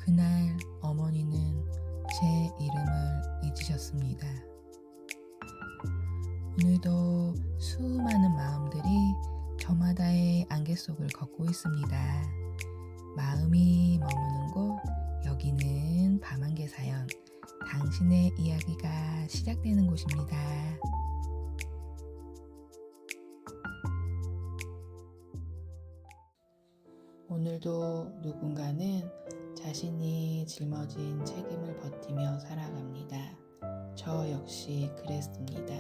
그날 어머니는 제 이름을 잊으셨습니다. 오늘도 수많은 마음들이 저마다의 안개 속을 걷고 있습니다. 마음이 머무는 곳, 여기는 밤안개 사연, 당신의 이야기가 시작되는 곳입니다. 오늘도 누군가는 자신이 짊어진 책임을 버티며 살아갑니다. 저 역시 그랬습니다.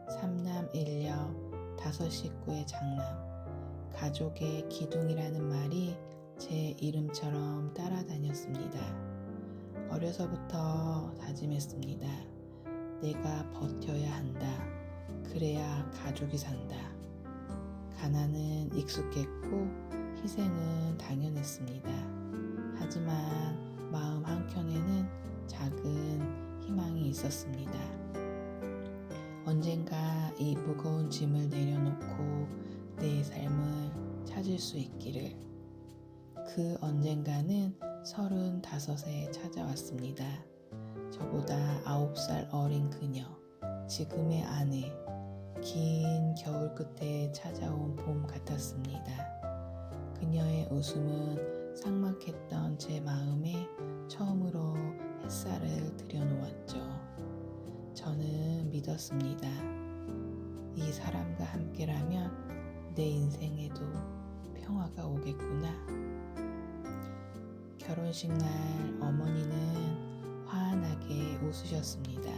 3남 1녀 5식구의 장남, 가족의 기둥이라는 말이 제 이름처럼 따라다녔습니다. 어려서부터 다짐했습니다. 내가 버텨야 한다. 그래야 가족이 산다. 가난은 익숙했고 희생은 당연했습니다. 하지만 마음 한켠에는 작은 희망이 있었습니다. 언젠가 이 무거운 짐을 내려놓고 내 삶을 찾을 수 있기를. 그 언젠가는 35에 찾아왔습니다. 저보다 9살 어린 그녀, 지금의 아내, 긴 겨울 끝에 찾아온 봄 같았습니다. 그녀의 웃음은 삭막했던 제 마음에 처음으로 햇살을 들여놓았죠. 저는 믿었습니다. 이 사람과 함께라면 내 인생에도 평화가 오겠구나. 결혼식 날 어머니는 환하게 웃으셨습니다.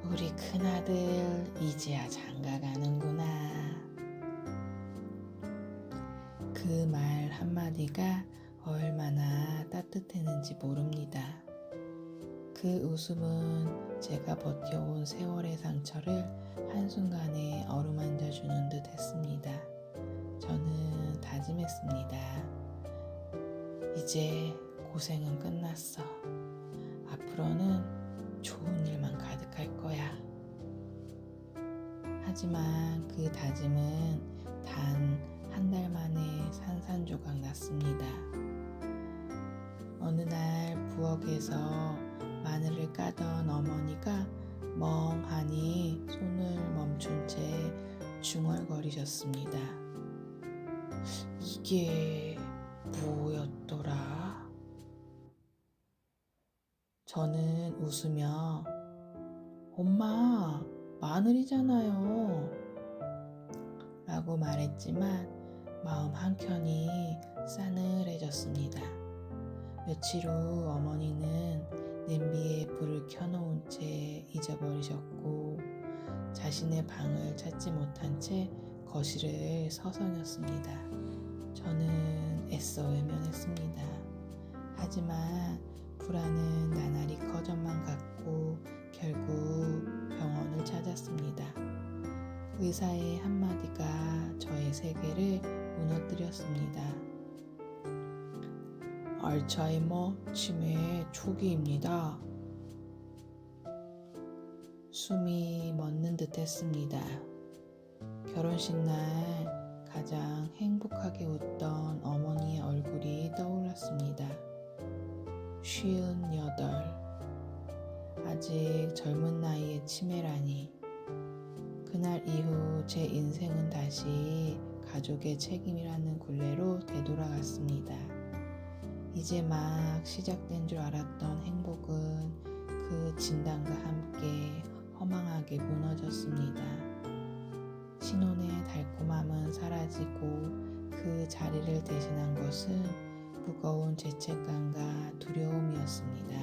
우리 큰아들 이제야 장가가는구나. 그 말 한마디가 얼마나 따뜻했는지 모릅니다. 그 웃음은 제가 버텨온 세월의 상처를 한순간에 어루만져주는 듯 했습니다. 저는 다짐했습니다. 이제 고생은 끝났어. 앞으로는 좋은 일만 가득할 거야. 하지만 그 다짐은 단 한 달 만에 산산조각 났습니다. 어느 날 부엌에서 마늘을 까던 어머니가 멍하니 손을 멈춘 채 중얼거리셨습니다. 이게 뭐였더라? 저는 웃으며 엄마, 마늘이잖아요 라고 말했지만 마음 한켠이 싸늘해졌습니다. 며칠 후 어머니는 냄비에 불을 켜놓은 채 잊어버리셨고 자신의 방을 찾지 못한 채 거실을 서성였습니다. 저는 애써 외면했습니다. 하지만 불안은 나날이 커져만 갔고 결국 병원을 찾았습니다. 의사의 한마디가 저의 세계를 무너뜨렸습니다. 알츠하이머 치매 초기입니다. 숨이 멎는 듯 했습니다. 결혼식 날 가장 행복하게 웃던 어머니의 얼굴이 떠올랐습니다. 58. 아직 젊은 나이에 치매라니. 그날 이후 제 인생은 다시 가족의 책임이라는 굴레로 되돌아갔습니다. 이제 막 시작된 줄 알았던 행복은 그 진단과 함께 허망하게 무너졌습니다. 신혼의 달콤함은 사라지고 그 자리를 대신한 것은 무거운 죄책감과 두려움이었습니다.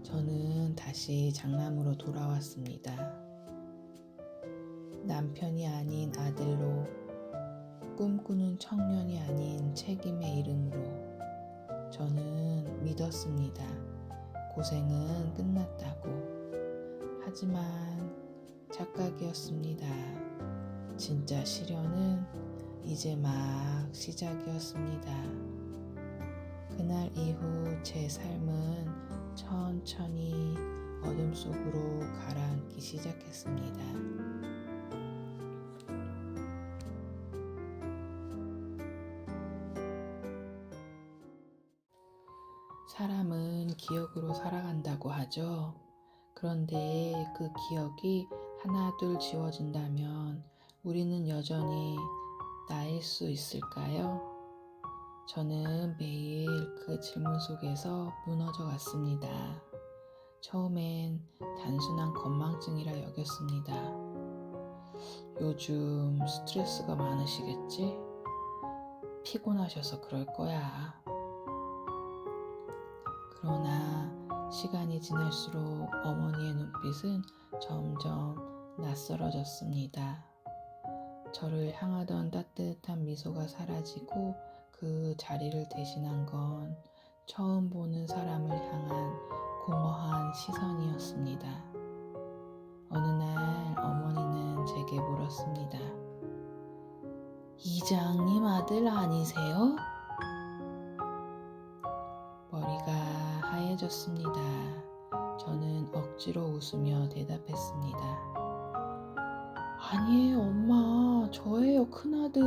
저는 다시 장남으로 돌아왔습니다. 남편이 아닌 아들로, 꿈꾸는 청년이 아닌 책임의 이름으로 저는 믿었습니다. 고생은 끝났다고. 하지만 착각이었습니다. 진짜 시련은 이제 막 시작이었습니다. 그날 이후 제 삶은 천천히 어둠 속으로 가라앉기 시작했습니다. 사람은 기억으로 살아간다고 하죠. 그런데 그 기억이 하나둘 지워진다면 우리는 여전히 나일 수 있을까요? 저는 매일 그 질문 속에서 무너져 갔습니다. 처음엔 단순한 건망증이라 여겼습니다. 요즘 스트레스가 많으시겠지? 피곤하셔서 그럴 거야. 그러나 시간이 지날수록 어머니의 눈빛은 점점 낯설어졌습니다. 저를 향하던 따뜻한 미소가 사라지고 그 자리를 대신한 건 처음 보는 사람을 향한 공허한 시선이었습니다. 어느 날 어머니는 제게 물었습니다. 이장님 아들 아니세요? 머리가 하얘졌습니다. 저는 억지로 웃으며 대답했습니다. 아니에요, 엄마. 저예요, 큰아들.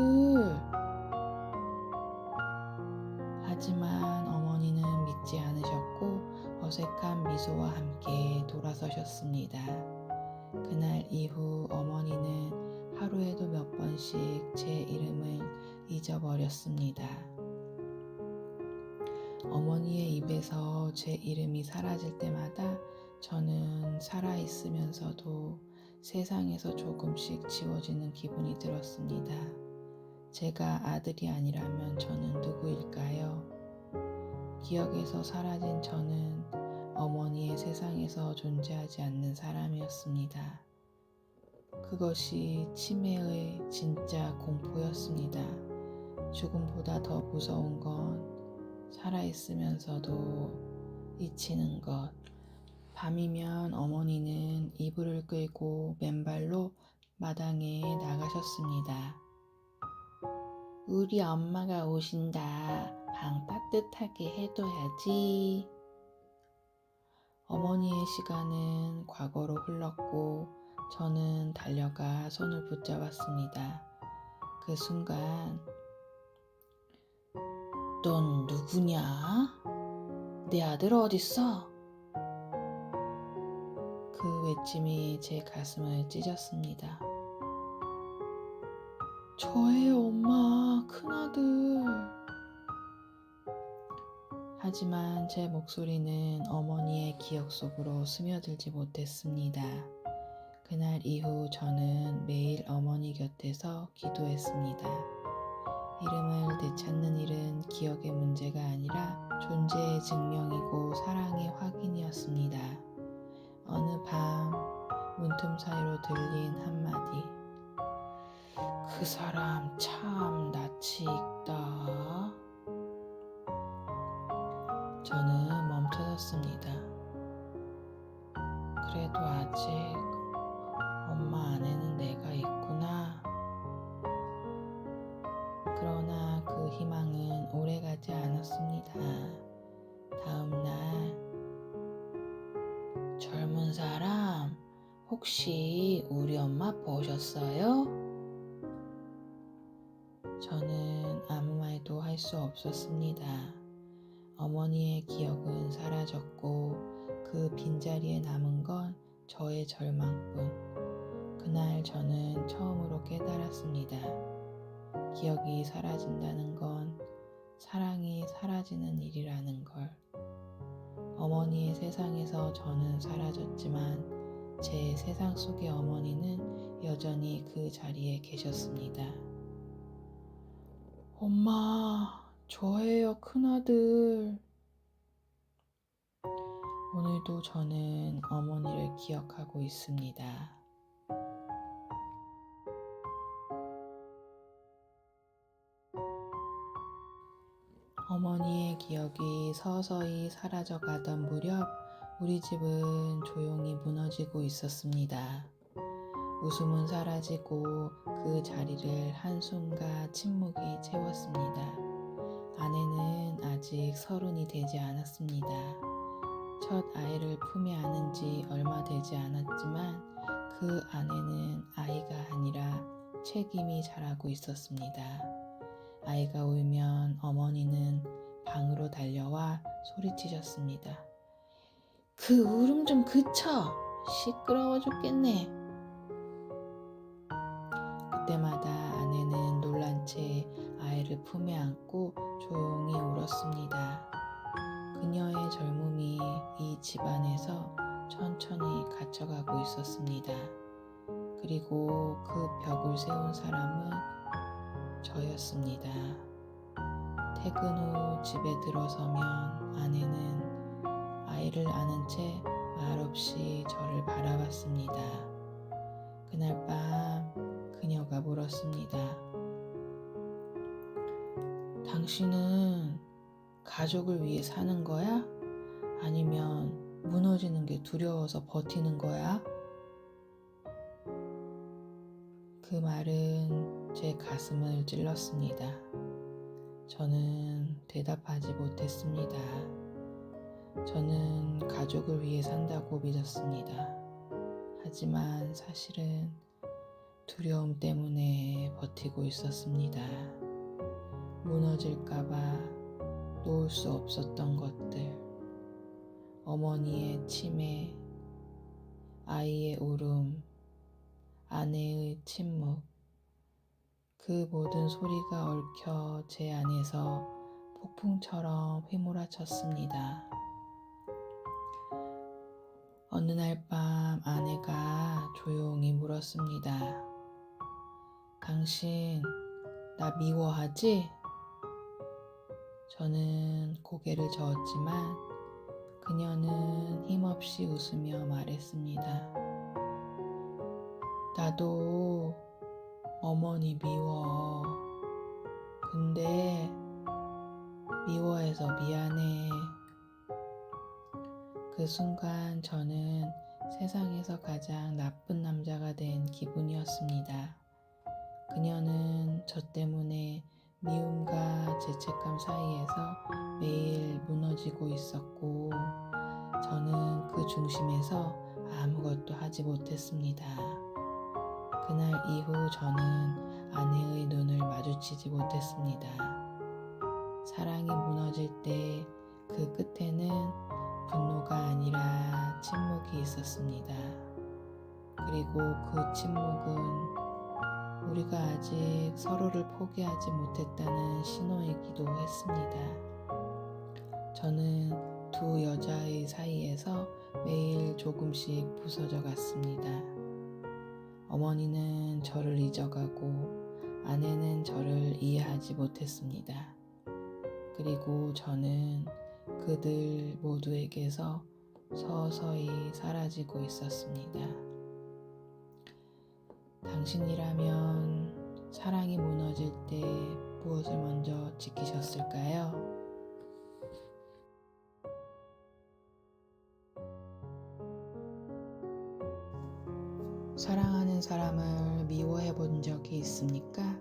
하지만 어머니는 믿지 않으셨고 어색한 미소와 함께 돌아서셨습니다. 그날 이후 어머니는 하루에도 몇 번씩 제 이름을 잊어버렸습니다. 어머니의 입에서 제 이름이 사라질 때마다 저는 살아있으면서도 세상에서 조금씩 지워지는 기분이 들었습니다. 제가 아들이 아니라면 저는 누구일까요? 기억에서 사라진 저는 어머니의 세상에서 존재하지 않는 사람이었습니다. 그것이 치매의 진짜 공포였습니다. 죽음보다 더 무서운 건 살아있으면서도 잊히는 것. 밤이면 어머니는 이불을 끌고 맨발로 마당에 나가셨습니다. 우리 엄마가 오신다. 방 따뜻하게 해둬야지. 어머니의 시간은 과거로 흘렀고 저는 달려가 손을 붙잡았습니다. 그 순간 넌 누구냐? 내 아들 어딨어? 그 외침이 제 가슴을 찢었습니다. 저예요, 엄마, 큰아들. 하지만 제 목소리는 어머니의 기억 속으로 스며들지 못했습니다. 그날 이후 저는 매일 어머니 곁에서 기도했습니다. 이름을 되찾는 일은 기억의 문제가 아니라 존재의 증명이고 사랑의 확인이었습니다. 어느 밤 문틈 사이로 들린 한마디. 그 사람 참 낯이 익다. 저는 멈춰섰습니다. 그래도 아직 엄마 안에는 내가 있구나. 그러나 그 희망은 오래가지 않았습니다. 다음 날 젊은 사람 혹시 우리 엄마 보셨어요? 저는 아무 말도 할 수 없었습니다. 어머니의 기억은 사라졌고 그 빈자리에 남은 건 저의 절망뿐. 그날 저는 처음으로 깨달았습니다. 기억이 사라진다는 건 사랑이 사라지는 일이라는 걸. 어머니의 세상에서 저는 사라졌지만 제 세상 속의 어머니는 여전히 그 자리에 계셨습니다. 엄마, 저예요, 큰아들. 오늘도 저는 어머니를 기억하고 있습니다. 어머니의 기억이 서서히 사라져가던 무렵 우리 집은 조용히 무너지고 있었습니다. 웃음은 사라지고 그 자리를 한숨과 침묵이 채웠습니다. 아내는 아직 30이 되지 않았습니다. 첫 아이를 품에 안은 지 얼마 되지 않았지만 그 안에는 아이가 아니라 책임이 자라고 있었습니다. 아이가 울면 어머니는 방으로 달려와 소리치셨습니다. 그 울음 좀 그쳐! 시끄러워 죽겠네. 그때마다 아내는 놀란 채 아이를 품에 안고 조용히 울었습니다. 그녀의 젊음이 이 집안에서 천천히 갇혀가고 있었습니다. 그리고 그 벽을 세운 사람은 저였습니다. 퇴근 후 집에 들어서면 아내는 아이를 안은 채 말없이 저를 바라봤습니다. 그날 밤 그녀가 물었습니다. 당신은 가족을 위해 사는 거야? 아니면 무너지는 게 두려워서 버티는 거야? 그 말은 제 가슴을 찔렀습니다. 저는 대답하지 못했습니다. 저는 가족을 위해 산다고 믿었습니다. 하지만 사실은 두려움 때문에 버티고 있었습니다. 무너질까봐 놓을 수 없었던 것들, 어머니의 치매, 아이의 울음, 아내의 침묵, 그 모든 소리가 얽혀 제 안에서 폭풍처럼 휘몰아쳤습니다. 어느 날 밤 아내가 조용히 물었습니다. 당신 나 미워하지? 저는 고개를 저었지만 그녀는 힘없이 웃으며 말했습니다. 나도 어머니 미워. 근데 미워해서 미안해. 그 순간 저는 세상에서 가장 나쁜 남자가 된 기분이었습니다. 그녀는 저 때문에 미움과 죄책감 사이에서 매일 무너지고 있었고, 저는 그 중심에서 아무것도 하지 못했습니다. 그날 이후 저는 아내의 눈을 마주치지 못했습니다. 사랑이 무너질 때 그 끝에는 분노가 아니라 침묵이 있었습니다. 그리고 그 침묵은 우리가 아직 서로를 포기하지 못했다는 신호이기도 했습니다. 저는 두 여자의 사이에서 매일 조금씩 부서져 갔습니다. 어머니는 저를 잊어가고 아내는 저를 이해하지 못했습니다. 그리고 저는 그들 모두에게서 서서히 사라지고 있었습니다. 당신이라면 사랑이 무너질 때 무엇을 먼저 지키셨을까요? 사랑하는 사람을 미워해 본 적이 있습니까?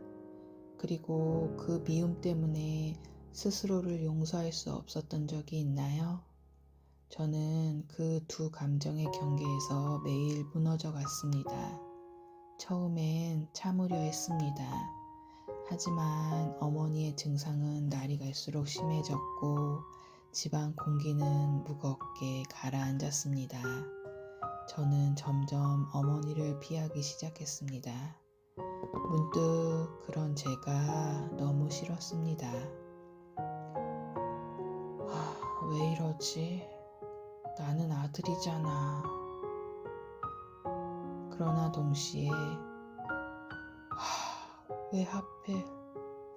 그리고 그 미움 때문에 스스로를 용서할 수 없었던 적이 있나요? 저는 그 두 감정의 경계에서 매일 무너져 갔습니다. 처음엔 참으려 했습니다. 하지만 어머니의 증상은 날이 갈수록 심해졌고 집안 공기는 무겁게 가라앉았습니다. 저는 점점 어머니를 피하기 시작했습니다. 문득 그런 제가 너무 싫었습니다. 왜 이러지? 나는 아들이잖아. 그러나 동시에 왜 하필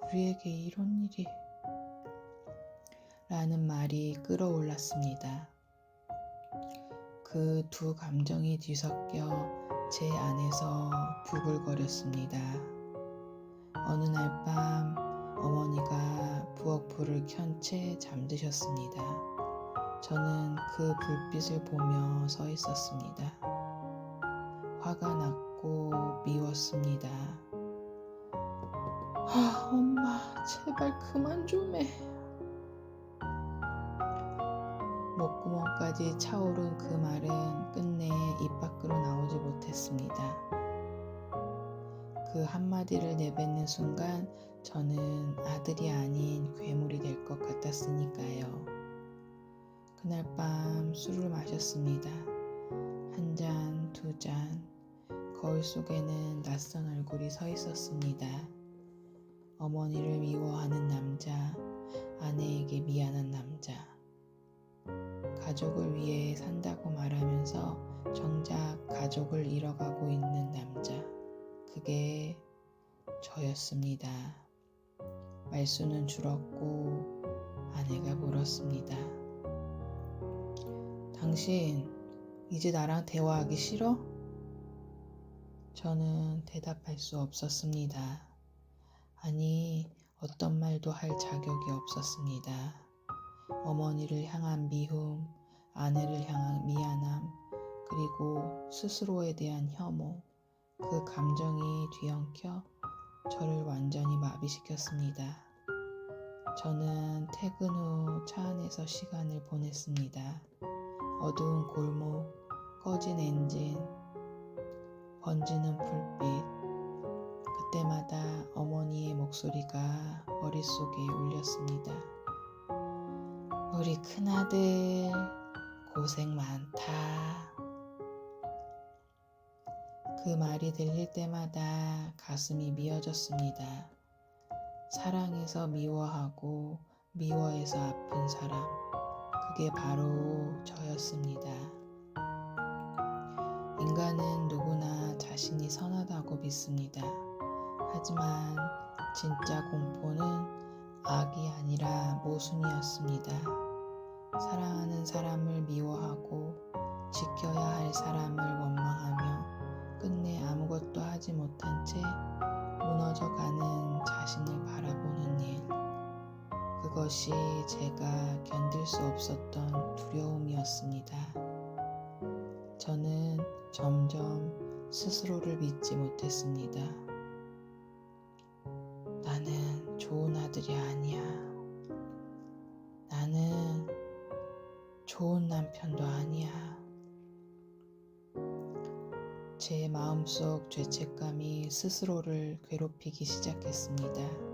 우리에게 이런 일이? 라는 말이 끌어올랐습니다. 그 두 감정이 뒤섞여 제 안에서 부글거렸습니다. 어느 날 밤 어머니가 부엌불을 켠 채 잠드셨습니다. 저는 그 불빛을 보며 서 있었습니다. 화가 났고 미웠습니다. 엄마, 제발 그만 좀 해. 목구멍까지 차오른 그 말은 끝내 입 밖으로 나오지 못했습니다. 그 한마디를 내뱉는 순간 저는 아들이 아닌 괴물이 될 것 같았으니까요. 그날 밤 술을 마셨습니다. 한 잔, 두 잔. 거울 속에는 낯선 얼굴이 서 있었습니다. 어머니를 미워하는 남자, 아내에게 미안한 남자. 가족을 위해 산다고 말하면서 정작 가족을 잃어가고 있는 남자. 그게 저였습니다. 말수는 줄었고 아내가 물었습니다. 당신 이제 나랑 대화하기 싫어? 저는 대답할 수 없었습니다. 아니, 어떤 말도 할 자격이 없었습니다. 어머니를 향한 미움, 아내를 향한 미안함, 그리고 스스로에 대한 혐오, 그 감정이 뒤엉켜 저를 완전히 마비시켰습니다. 저는 퇴근 후 차 안에서 시간을 보냈습니다. 어두운 골목, 꺼진 엔진, 번지는 불빛. 그때마다 어머니의 목소리가 머릿속에 울렸습니다. 우리 큰아들 고생 많다. 그 말이 들릴 때마다 가슴이 미어졌습니다. 사랑해서 미워하고 미워해서 아픈 사람, 그게 바로 저였습니다. 인간은 누구나 자신이 선하다고 믿습니다. 하지만 진짜 공포는 악이 아니라 모순이었습니다. 사랑하는 사람을 미워하고 지켜야 할 사람을 원망하며 끝내 아무것도 하지 못한 채 무너져가는 자신을 바라보는 일. 그것이 제가 견딜 수 없었던 두려움이었습니다. 저는 점점 스스로를 믿지 못했습니다. 나는 좋은 아들이 아니야. 나는 좋은 남편도 아니야. 제 마음속 죄책감이 스스로를 괴롭히기 시작했습니다.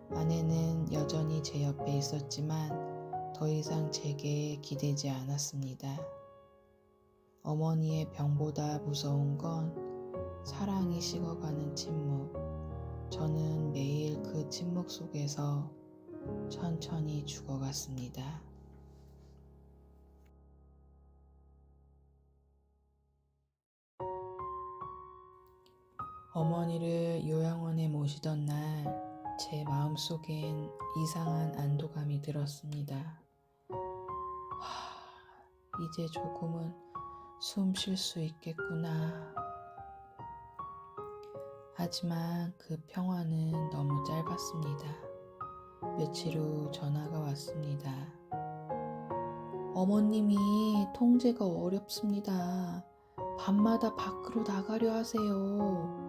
아내는 여전히 제 옆에 있었지만 더 이상 제게 기대지 않았습니다. 어머니의 병보다 무서운 건 사랑이 식어가는 침묵. 저는 매일 그 침묵 속에서 천천히 죽어갔습니다. 어머니를 요양원에 모시던 날 제 마음속엔 이상한 안도감이 들었습니다. 이제 조금은 숨 쉴 수 있겠구나. 하지만 그 평화는 너무 짧았습니다. 며칠 후 전화가 왔습니다. 어머님이 통제가 어렵습니다. 밤마다 밖으로 나가려 하세요.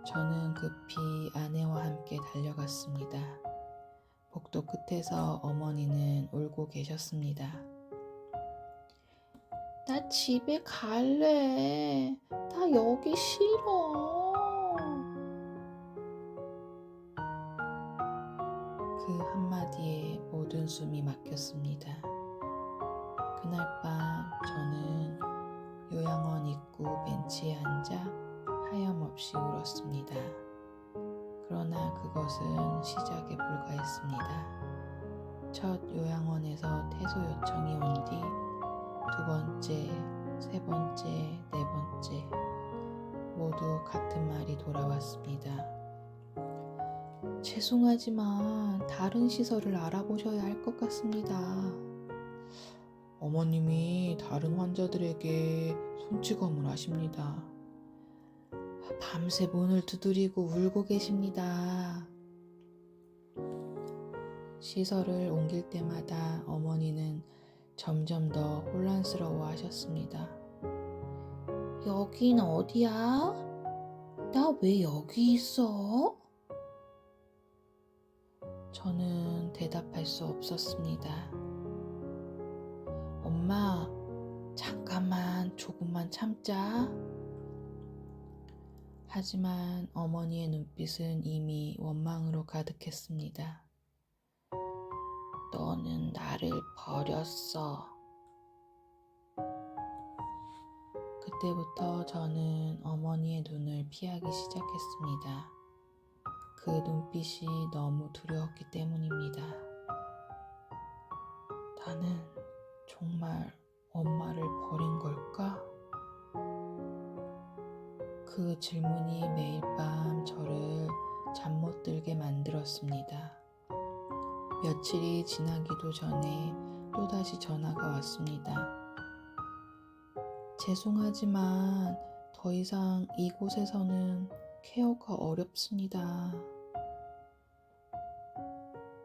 저는 급히 아내와 함께 달려갔습니다. 복도 끝에서 어머니는 울고 계셨습니다. 나 집에 갈래. 나 여기 싫어. 그 한마디에 모든 숨이 막혔습니다. 그날 밤 저는 요양원 입구 벤치에 앉아 하염없이 울었습니다. 그러나 그것은 시작에 불과했습니다. 첫 요양원에서 퇴소 요청이 온 뒤 두 번째, 세 번째, 네 번째 모두 같은 말이 돌아왔습니다. 죄송하지만 다른 시설을 알아보셔야 할 것 같습니다. 어머님이 다른 환자들에게 손찌검을 하십니다. 밤새 문을 두드리고 울고 계십니다. 시설을 옮길 때마다 어머니는 점점 더 혼란스러워 하셨습니다. 여긴 어디야? 나 왜 여기 있어? 저는 대답할 수 없었습니다. 엄마, 잠깐만 조금만 참자. 하지만 어머니의 눈빛은 이미 원망으로 가득했습니다. 너는 나를 나를 버렸어. 그때부터 저는 어머니의 눈을 피하기 시작했습니다. 그 눈빛이 너무 두려웠기 때문입니다. 나는 정말 엄마를 버린 걸까? 그 질문이 매일 밤 저를 잠 못 들게 만들었습니다. 며칠이 지나기도 전에 또다시 전화가 왔습니다. 죄송하지만 더 이상 이곳에서는 케어가 어렵습니다.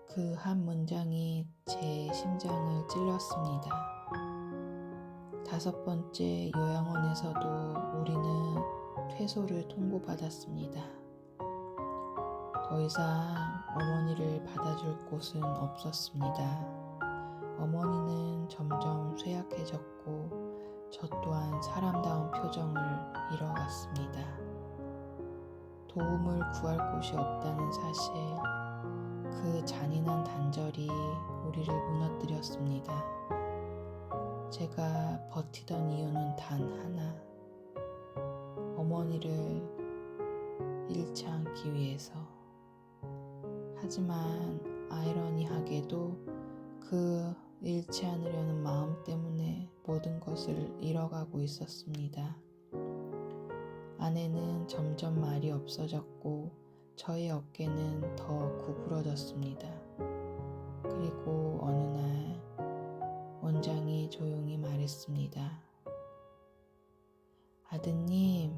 그 한 문장이 제 심장을 찔렀습니다. 5번째 요양원에서도 우리는 퇴소를 통보받았습니다. 더 이상 어머니를 받아줄 곳은 없었습니다. 어머니는 점점 쇠약해졌고 저 또한 사람다운 표정을 잃어갔습니다. 도움을 구할 곳이 없다는 사실, 그 잔인한 단절이 우리를 무너뜨렸습니다. 제가 버티던 이유는 단 하나, 어머니를 잃지 않기 위해서. 하지만 아이러니하게도 그 잃지 않으려는 마음 때문에 모든 것을 잃어가고 있었습니다. 아내는 점점 말이 없어졌고 저의 어깨는 더 구부러졌습니다. 그리고 어느 날 원장이 조용히 말했습니다. 아드님,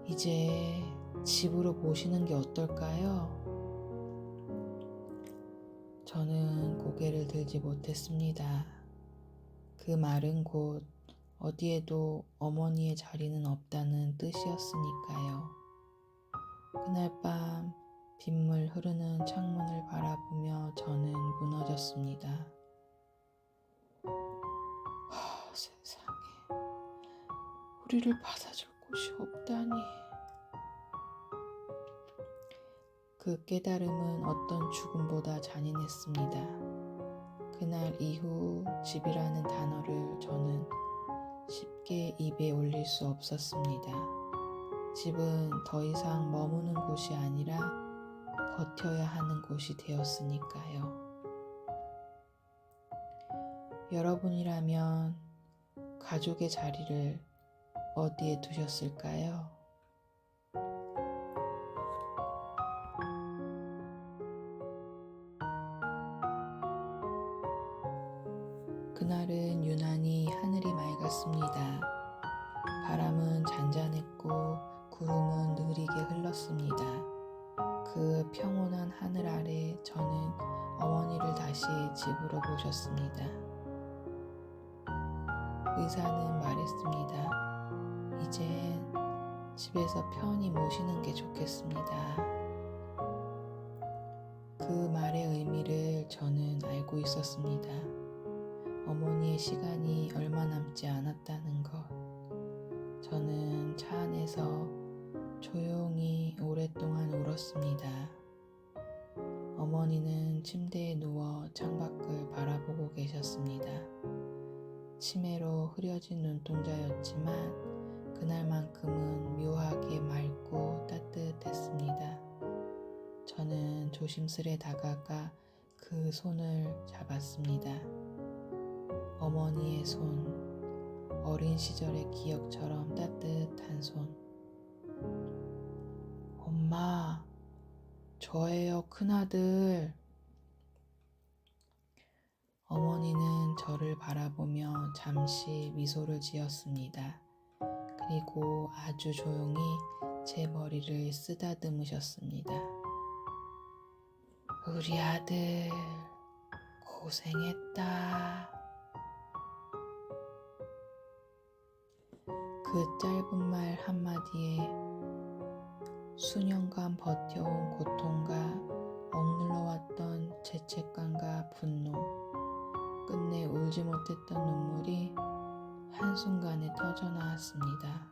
이제 집으로 모시는 게 어떨까요? 저는 고개를 들지 못했습니다. 그 말은 곧 어디에도 어머니의 자리는 없다는 뜻이었으니까요. 그날 밤 빗물 흐르는 창문을 바라보며 저는 무너졌습니다. 세상에, 우리를 받아줄 곳이 없다니. 그 깨달음은 어떤 죽음보다 잔인했습니다. 그날 이후 집이라는 단어를 저는 쉽게 입에 올릴 수 없었습니다. 집은 더 이상 머무는 곳이 아니라 버텨야 하는 곳이 되었으니까요. 여러분이라면 가족의 자리를 어디에 두셨을까요? 그날은 유난히 하늘이 맑았습니다. 바람은 잔잔했고 구름은 느리게 흘렀습니다. 그 평온한 하늘 아래 저는 어머니를 다시 집으로 모셨습니다. 의사는 말했습니다. 이젠 집에서 편히 모시는 게 좋겠습니다. 그 말의 의미를 저는 알고 있었습니다. 어머니의 시간이 얼마 남지 않았다는 것. 저는 차 안에서 조용히 오랫동안 울었습니다. 어머니는 침대에 누워 창밖을 바라보고 계셨습니다. 치매로 흐려진 눈동자였지만 그날만큼은 묘하게 맑고 따뜻했습니다. 저는 조심스레 다가가 그 손을 잡았습니다. 어머니의 손, 어린 시절의 기억처럼 따뜻한 손. 엄마, 저예요, 큰아들. 어머니는 저를 바라보며 잠시 미소를 지었습니다. 그리고 아주 조용히 제 머리를 쓰다듬으셨습니다. 우리 아들, 고생했다. 그 짧은 말 한마디에 수년간 버텨온 고통과 억눌러왔던 죄책감과 분노, 끝내 울지 못했던 눈물이 한순간에 터져나왔습니다.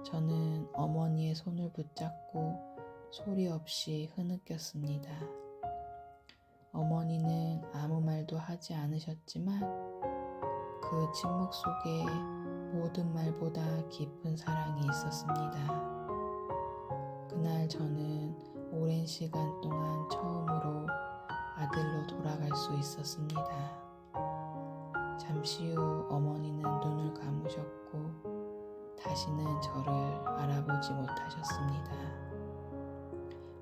저는 어머니의 손을 붙잡고 소리 없이 흐느꼈습니다. 어머니는 아무 말도 말하지 않으셨지만 그 침묵 속에 모든 말보다 깊은 사랑이 있었습니다. 그날 저는 오랜 시간 동안 처음으로 아들로 돌아갈 수 있었습니다. 잠시 후 어머니는 눈을 감으셨고 다시는 저를 알아보지 못하셨습니다.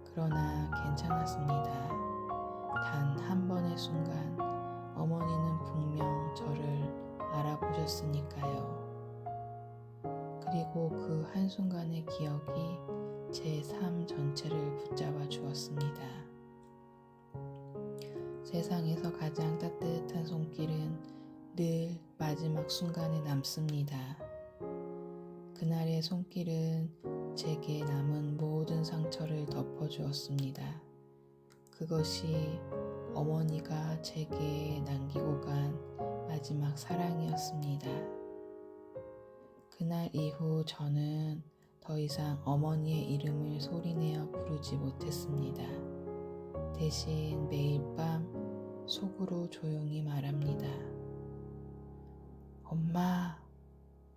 그러나 괜찮았습니다. 단 한 번의 순간 어머니는 분명 저를 알아보셨으니까요. 그리고 그 한순간의 기억이 제 삶 전체를 붙잡아 주었습니다. 세상에서 가장 따뜻한 손길은 늘 마지막 순간에 남습니다. 그날의 손길은 제게 남은 모든 상처를 덮어주었습니다. 그것이 어머니가 제게 남기고 간 마지막 사랑이었습니다. 그날 이후 저는 더 이상 어머니의 이름을 소리내어 부르지 못했습니다. 대신 매일 밤 속으로 조용히 말합니다. 엄마,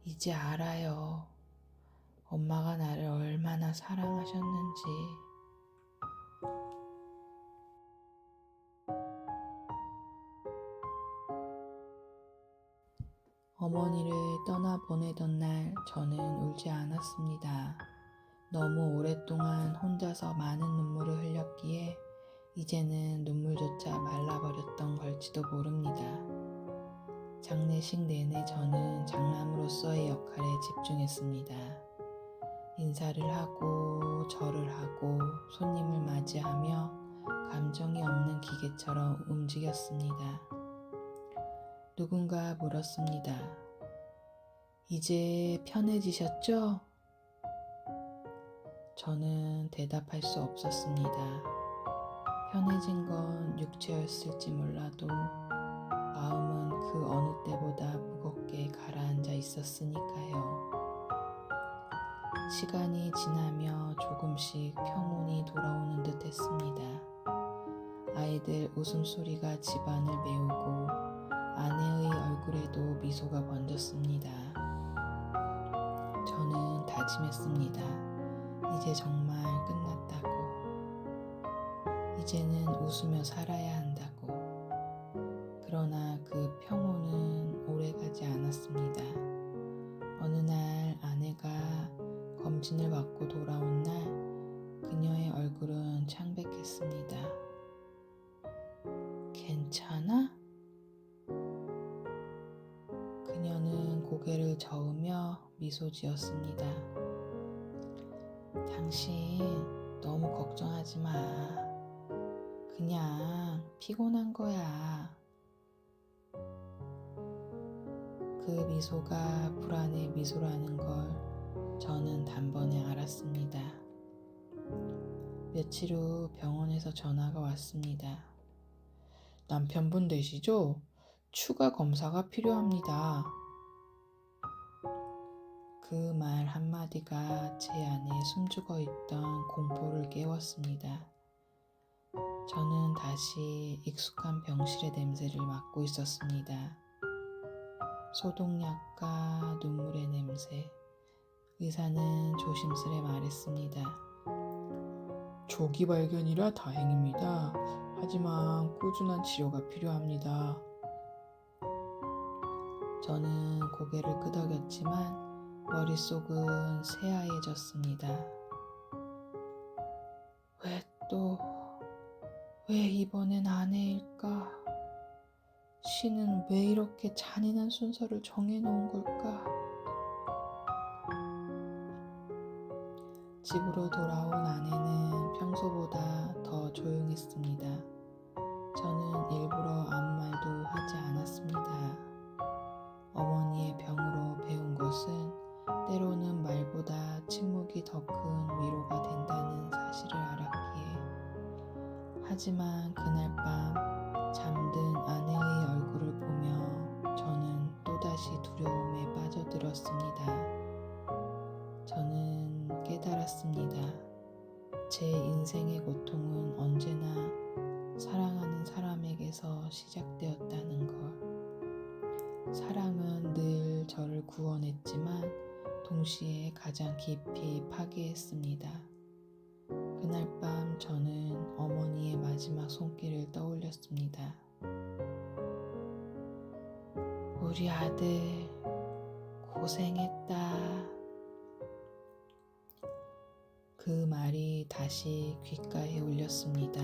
이제 알아요. 엄마가 나를 얼마나 사랑하셨는지. 어머니를 떠나보내던 날 저는 울지 않았습니다. 너무 오랫동안 혼자서 많은 눈물을 흘렸기에 이제는 눈물조차 말라버렸던 걸지도 모릅니다. 장례식 내내 저는 장남으로서의 역할에 집중했습니다. 인사를 하고 절을 하고 손님을 맞이하며 감정이 없는 기계처럼 움직였습니다. 누군가 물었습니다. 이제 편해지셨죠? 저는 대답할 수 없었습니다. 편해진 건 육체였을지 몰라도 마음은 그 어느 때보다 무겁게 가라앉아 있었으니까요. 시간이 지나며 조금씩 평온이 돌아오는 듯 했습니다. 아이들 웃음소리가 집안을 메우고 아내의 얼굴에도 미소가 번졌습니다. 저는 다짐했습니다. 이제 정말 끝났다고. 이제는 웃으며 살아야 한다고. 그러나 그 평온은 오래가지 않았습니다. 어느 날 아내가 검진을 받고 돌아온 날 그녀의 얼굴은 창백했습니다. 괜찮아? 그녀는 고개를 저으며 미소 지었습니다. 당신 너무 걱정하지 마. 그냥 피곤한 거야. 그 미소가 불안의 미소라는 걸 저는 단번에 알았습니다. 며칠 후 병원에서 전화가 왔습니다. 남편분 되시죠? 추가 검사가 필요합니다. 그 말 한마디가 제 안에 숨죽어 있던 공포를 깨웠습니다. 저는 다시 익숙한 병실의 냄새를 맡고 있었습니다. 소독약과 눈물의 냄새. 의사는 조심스레 말했습니다. 조기 발견이라 다행입니다. 하지만 꾸준한 치료가 필요합니다. 저는 고개를 끄덕였지만 머릿속은 새하얘졌습니다. 왜 이번엔 아내일까? 신은 왜 이렇게 잔인한 순서를 정해놓은 걸까? 집으로 돌아온 아내는 평소보다 더 조용했습니다. 저는 일부러 아무 말도 하지 않았습니다. 어머니의 병으로 배운 것은 때로는 말보다 침묵이 더 큰 위로가 된다는 사실을 알았기에. 하지만 그날 밤 잠든 아내의 얼굴을 보며 저는 또다시 두려움에 빠져들었습니다. 저는 깨달았습니다. 제 인생의 고통은 언제나 사랑하는 사람에게 사랑에서 시작되었다는 걸. 사랑은 늘 저를 구원했지만 동시에 가장 깊이 파괴했습니다. 그날 밤 저는 어머니의 마지막 손길을 떠올렸습니다. 우리 아들 고생했다. 그 말이 다시 귓가에 울렸습니다.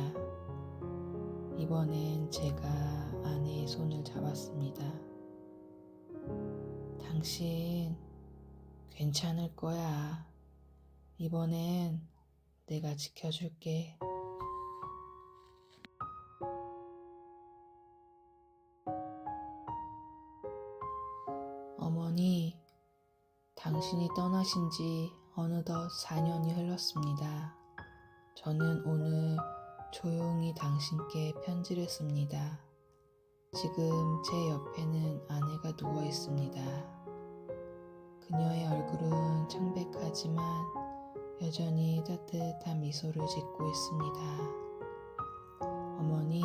이번엔 제가 아내의 손을 잡았습니다. 당신 괜찮을 거야. 이번엔 내가 지켜줄게. 어머니, 당신이 떠나신 지 어느덧 4년이 흘렀습니다. 저는 오늘 조용히 당신께 편지를 씁니다. 지금 제 옆에는 아내가 누워 있습니다. 그녀의 얼굴은 창백하지만 여전히 따뜻한 미소를 짓고 있습니다. 어머니,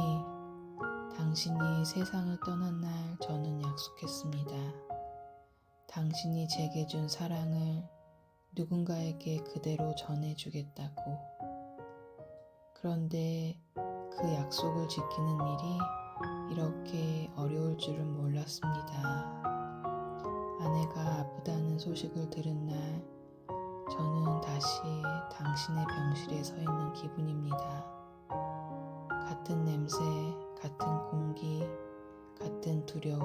당신이 세상을 떠난 날 저는 약속했습니다. 당신이 제게 준 사랑을 누군가에게 그대로 전해주겠다고. 그런데 그 약속을 지키는 일이 이렇게 어려울 줄은 몰랐습니다. 아내가 아프다는 소식을 들은 날 저는 다시 당신의 병실에 서 있는 기분입니다. 같은 냄새, 같은 공기, 같은 두려움.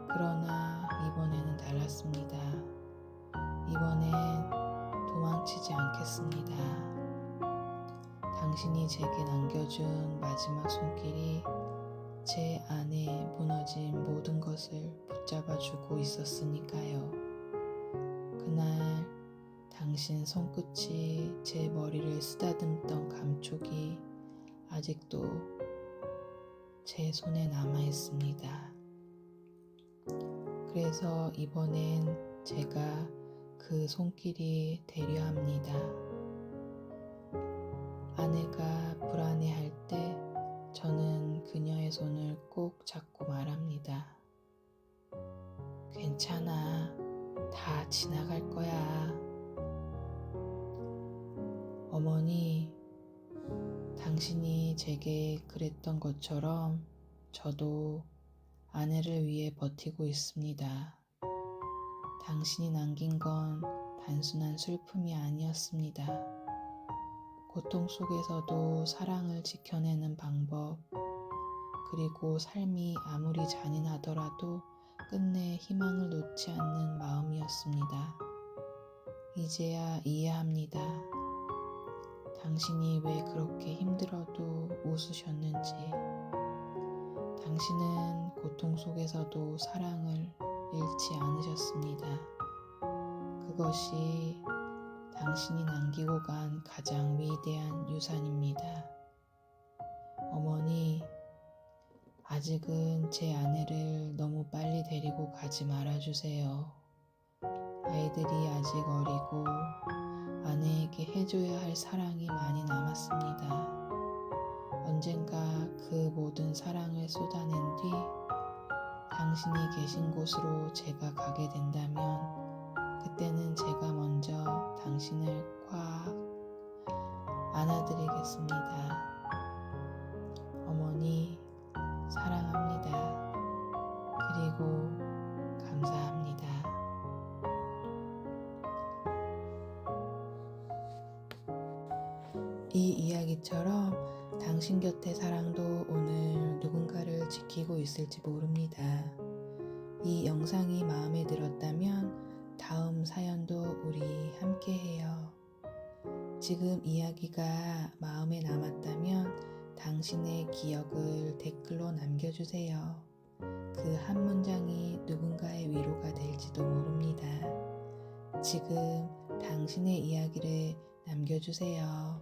그러나 이번에는 달랐습니다. 이번엔 도망치지 않겠습니다. 당신이 제게 남겨준 마지막 손길이 제 안에 무너진 모든 것을 붙잡아주고 있었으니까요. 그날 당신 손끝이 제 머리를 쓰다듬던 감촉이 아직도 제 손에 남아있습니다. 그래서 이번엔 제가 그 손길이 되려 합니다. 아내가 불안해할 때 저는 그녀의 손을 꼭 잡고 말합니다. 괜찮아. 다 지나갈 거야. 어머니, 당신이 제게 그랬던 것처럼 저도 아내를 위해 버티고 있습니다. 당신이 남긴 건 단순한 슬픔이 아니었습니다. 고통 속에서도 사랑을 지켜내는 방법, 그리고 삶이 아무리 잔인하더라도 끝내 희망을 놓지 않는 마음이었습니다. 이제야 이해합니다. 당신이 왜 그렇게 힘들어도 웃으셨는지. 당신은 고통 속에서도 사랑을 잃지 않으셨습니다. 그것이 당신이 남기고 간 가장 위대한 유산입니다. 어머니, 아직은 제 아내를 너무 빨리 데리고 가지 말아주세요. 아이들이 아직 어리고 아내에게 해줘야 할 사랑이 많이 남았습니다. 언젠가 그 모든 사랑을 쏟아낸 뒤 당신이 계신 곳으로 제가 가게 된다면 그때는 제가 먼저 당신을 꽉 안아드리겠습니다. 어머니, 사랑합니다. 그리고 감사합니다. 이 이야기처럼 당신 곁의 사랑도 오늘 누군가를 지키고 있을지 모릅니다. 이 영상이 마음에 들었다면 다음 사연도 우리 함께 해요. 지금 이야기가 마음에 남았다면 당신의 기억을 댓글로 남겨주세요. 그 한 문장이 누군가의 위로가 될지도 모릅니다. 지금 당신의 이야기를 남겨주세요.